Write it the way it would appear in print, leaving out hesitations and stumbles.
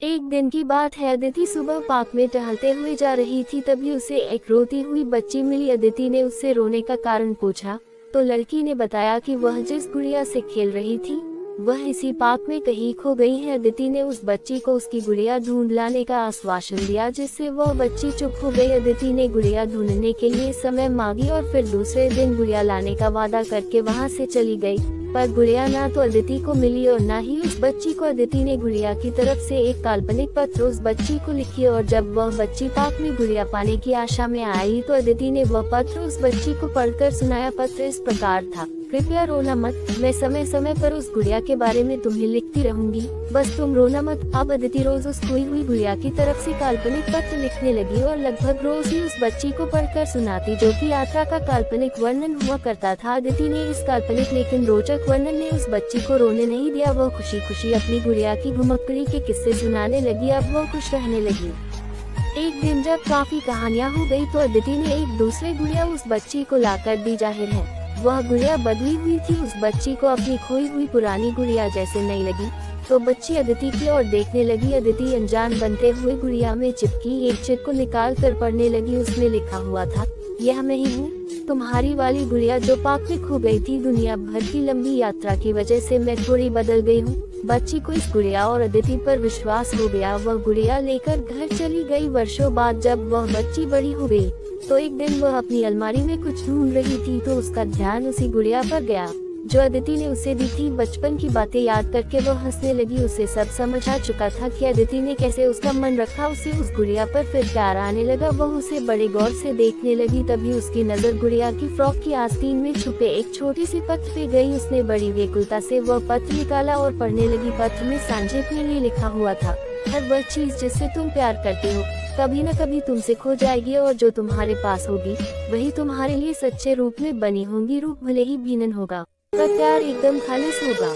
एक दिन की बात है। अदिति सुबह पार्क में टहलते हुए जा रही थी, तभी उसे एक रोती हुई बच्ची मिली। अदिति ने उससे रोने का कारण पूछा तो लड़की ने बताया कि वह जिस गुड़िया से खेल रही थी वह इसी पार्क में कहीं खो गई है। अदिति ने उस बच्ची को उसकी गुड़िया ढूंढ लाने का आश्वासन दिया, जिससे वह बच्ची चुप हो गई। अदिति ने गुड़िया ढूंढने के लिए समय मांगी और फिर दूसरे दिन गुड़िया लाने का वादा करके वहां से चली गई, पर गुड़िया ना तो अदिति को मिली और ना ही उस बच्ची को। अदिति ने गुड़िया की तरफ से एक काल्पनिक पत्र उस बच्ची को लिखी और जब वह बच्ची पार्क में गुड़िया पाने की आशा में आई तो अदिति ने वह पत्र उस बच्ची को पढ़कर सुनाया। पत्र इस प्रकार था: कृपया रोना मत, मैं समय समय पर उस गुड़िया के बारे में तुम्हें लिखती रहूंगी, बस तुम रोना मत। अब अदिति रोज उस खोई हुई गुड़िया की तरफ से काल्पनिक पत्र लिखने लगी और लगभग रोज ही उस बच्ची को पढ़कर सुनाती, जो कि यात्रा का काल्पनिक वर्णन हुआ करता था। अदिति ने इस काल्पनिक लेकिन रोचक वर्णन ने उस बच्ची को रोने नहीं दिया। वह खुशी खुशी अपनी गुड़िया की घुमक्कड़ी के किस्से सुनाने लगी। अब वह खुश रहने लगी। एक दिन जब काफी कहानियां हो गई तो अदिति ने एक दूसरी गुड़िया उस बच्ची को लाकर दी। जाहिर है वह गुड़िया बदली हुई थी। उस बच्ची को अपनी खोई हुई पुरानी गुड़िया जैसे नहीं लगी तो बच्ची अदिति की ओर देखने लगी। अदिति अनजान बनते हुए गुड़िया में चिपकी एक चिट को निकाल कर पढ़ने लगी। उसमें लिखा हुआ था: यह मैं ही हूँ, तुम्हारी वाली गुड़िया जो पार्क में खो गई थी। दुनिया भर की लंबी यात्रा की वजह से मैं थोड़ी बदल गई हूँ। बच्ची को इस गुड़िया और अदिति पर विश्वास हो गया। वह गुड़िया लेकर घर चली गई। वर्षों बाद जब वह बच्ची बड़ी हो गई तो एक दिन वह अपनी अलमारी में कुछ ढूंढ रही थी तो उसका ध्यान उसी गुड़िया पर गया जो अदिति ने उसे दी थी। बचपन की बातें याद करके वह हंसने लगी। उसे सब समझ आ चुका था कि अदिति ने कैसे उसका मन रखा। उसे उस गुड़िया पर फिर प्यार आने लगा। वह उसे बड़े गौर से देखने लगी। तभी उसकी नजर गुड़िया की फ्रॉक की आस्तीन में छुपे एक छोटी सी पत्र पे गई। उसने बड़ी व्याकुलता से वह पत्र निकाला और पढ़ने लगी। पत्र में संक्षेप में ये लिखा हुआ था: हर वह चीज जिससे तुम प्यार करते हो कभी न कभी तुमसे खो जाएगी और जो तुम्हारे पास होगी वही तुम्हारे लिए सच्चे रूप में बनी होंगी। रूप भले ही भिन्न होगा पर प्यार एकदम खालिस होगा।